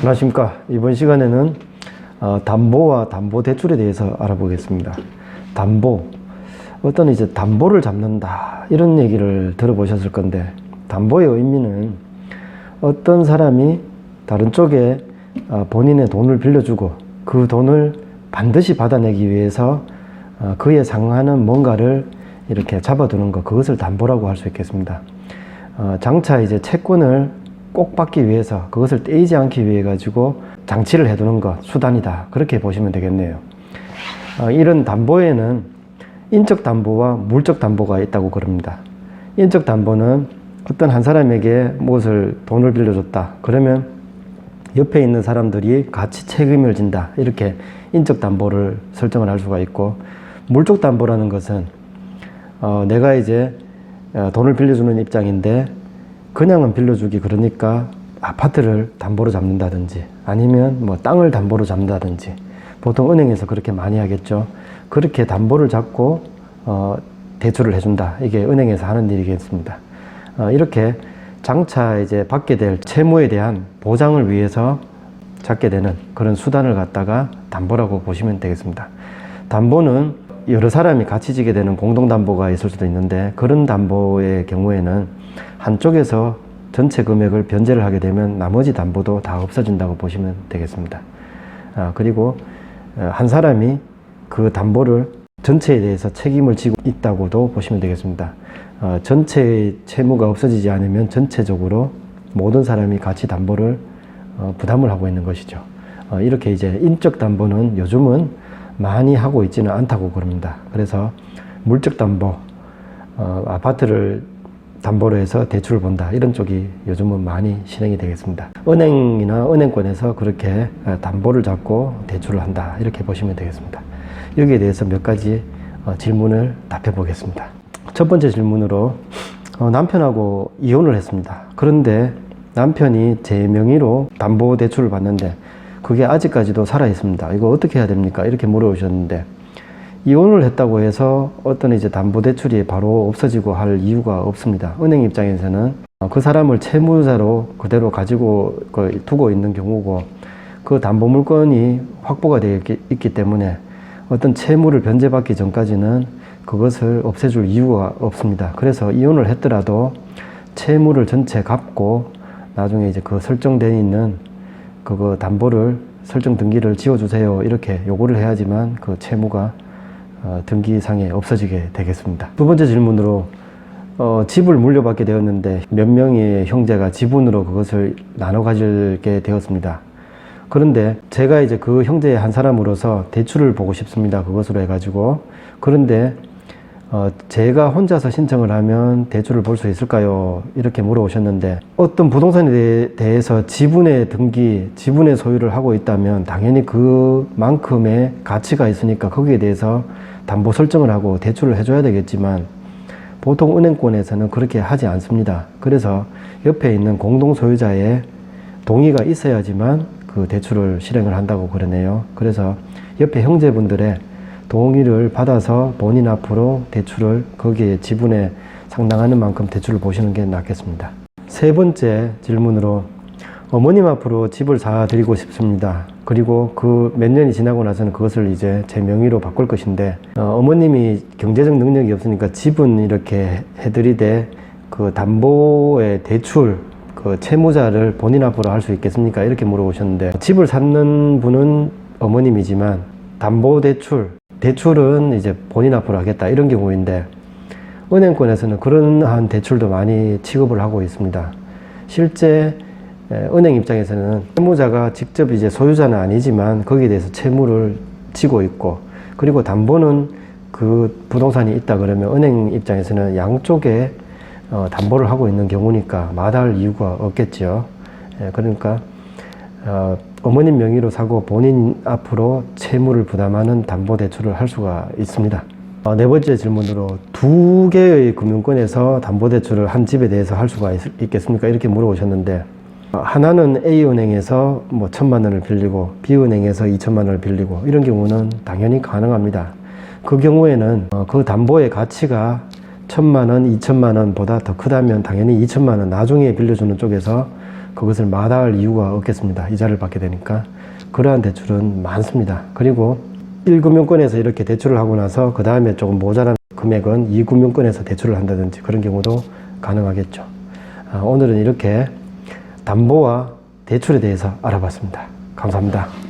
안녕하십니까. 이번 시간에는 담보와 담보대출에 대해서 알아보겠습니다. 담보, 어떤 이제 담보를 잡는다 이런 얘기를 들어보셨을 건데, 담보의 의미는 어떤 사람이 다른 쪽에 본인의 돈을 빌려주고 그 돈을 반드시 받아내기 위해서 그에 상응하는 뭔가를 이렇게 잡아두는 것, 그것을 담보라고 할 수 있겠습니다. 장차 이제 채권을 꼭 받기 위해서 그것을 떼이지 않기 위해 가지고 장치를 해두는 것, 수단이다, 그렇게 보시면 되겠네요. 이런 담보에는 인적 담보와 물적 담보가 있다고 그럽니다. 인적 담보는 어떤 한 사람에게 무엇을 돈을 빌려줬다 그러면 옆에 있는 사람들이 같이 책임을 진다, 이렇게 인적 담보를 설정을 할 수가 있고, 물적 담보라는 것은 내가 이제 돈을 빌려주는 입장인데 그냥은 빌려주기 그러니까 아파트를 담보로 잡는다든지 아니면 뭐 땅을 담보로 잡는다든지, 보통 은행에서 그렇게 많이 하겠죠. 그렇게 담보를 잡고 대출을 해준다, 이게 은행에서 하는 일이겠습니다. 이렇게 장차 이제 받게 될 채무에 대한 보장을 위해서 잡게 되는 그런 수단을 갖다가 담보라고 보시면 되겠습니다. 담보는 여러 사람이 같이 지게 되는 공동담보가 있을 수도 있는데, 그런 담보의 경우에는 한쪽에서 전체 금액을 변제를 하게 되면 나머지 담보도 다 없어진다고 보시면 되겠습니다. 그리고 한 사람이 그 담보를 전체에 대해서 책임을 지고 있다고도 보시면 되겠습니다. 전체의 채무가 없어지지 않으면 전체적으로 모든 사람이 같이 담보를 부담을 하고 있는 것이죠. 이렇게 이제 인적 담보는 요즘은 많이 하고 있지는 않다고 그럽니다. 그래서 물적 담보, 아파트를 담보로 해서 대출을 본다, 이런 쪽이 요즘은 많이 실행이 되겠습니다. 은행이나 은행권에서 그렇게 담보를 잡고 대출을 한다, 이렇게 보시면 되겠습니다. 여기에 대해서 몇 가지 질문을 답해 보겠습니다. 첫 번째 질문으로, 남편하고 이혼을 했습니다. 그런데 남편이 제 명의로 담보 대출을 받는데 그게 아직까지도 살아 있습니다. 이거 어떻게 해야 됩니까? 이렇게 물어보셨는데, 이혼을 했다고 해서 어떤 이제 담보대출이 바로 없어지고 할 이유가 없습니다. 은행 입장에서는 그 사람을 채무자로 그대로 가지고 두고 있는 경우고, 그 담보 물건이 확보가 되어 있기 때문에 어떤 채무를 변제받기 전까지는 그것을 없애줄 이유가 없습니다. 그래서 이혼을 했더라도 채무를 전체 갚고 나중에 이제 그 설정되어 있는 그 담보를 설정 등기를 지워주세요, 이렇게 요구를 해야지만 그 채무가 등기상에 없어지게 되겠습니다. 두 번째 질문으로, 집을 물려받게 되었는데 몇 명의 형제가 지분으로 그것을 나눠 가지게 되었습니다. 그런데 제가 이제 그 형제의 한 사람으로서 대출을 보고 싶습니다, 그것으로 해가지고. 그런데 제가 혼자서 신청을 하면 대출을 볼 수 있을까요? 이렇게 물어보셨는데, 어떤 부동산에 대해서 지분의 등기, 지분의 소유를 하고 있다면 당연히 그만큼의 가치가 있으니까 거기에 대해서 담보 설정을 하고 대출을 해줘야 되겠지만, 보통 은행권에서는 그렇게 하지 않습니다. 그래서 옆에 있는 공동소유자의 동의가 있어야지만 그 대출을 실행을 한다고 그러네요. 그래서 옆에 형제분들의 동의를 받아서 본인 앞으로 대출을, 거기에 지분에 상당하는 만큼 대출을 보시는 게 낫겠습니다. 세 번째 질문으로, 어머님 앞으로 집을 사드리고 싶습니다. 그리고 그 몇 년이 지나고 나서는 그것을 이제 제 명의로 바꿀 것인데, 어머님이 경제적 능력이 없으니까 집은 이렇게 해드리되 그 담보의 대출, 그 채무자를 본인 앞으로 할 수 있겠습니까? 이렇게 물어보셨는데, 집을 사는 분은 어머님이지만 대출은 이제 본인 앞으로 하겠다, 이런 경우인데, 은행권에서는 그러한 대출도 많이 취급을 하고 있습니다. 실제 은행 입장에서는 채무자가 직접 이제 소유자는 아니지만 거기에 대해서 채무를 지고 있고, 그리고 담보는 그 부동산이 있다 그러면 은행 입장에서는 양쪽에 담보를 하고 있는 경우니까 마다할 이유가 없겠죠. 그러니까 어머님 명의로 사고 본인 앞으로 채무를 부담하는 담보대출을 할 수가 있습니다. 네 번째 질문으로, 두 개의 금융권에서 담보대출을 한 집에 대해서 할 수가 있겠습니까? 이렇게 물어보셨는데, 하나는 A은행에서 뭐 1,000만 원을 빌리고 B은행에서 2,000만 원을 빌리고, 이런 경우는 당연히 가능합니다. 그 경우에는 그 담보의 가치가 1,000만 원, 2,000만 원보다 더 크다면 당연히 2,000만 원 나중에 빌려주는 쪽에서 그것을 마다할 이유가 없겠습니다. 이자를 받게 되니까. 그러한 대출은 많습니다. 그리고 1금융권에서 이렇게 대출을 하고 나서 그 다음에 조금 모자란 금액은 2금융권에서 대출을 한다든지 그런 경우도 가능하겠죠. 오늘은 이렇게 담보와 대출에 대해서 알아봤습니다. 감사합니다.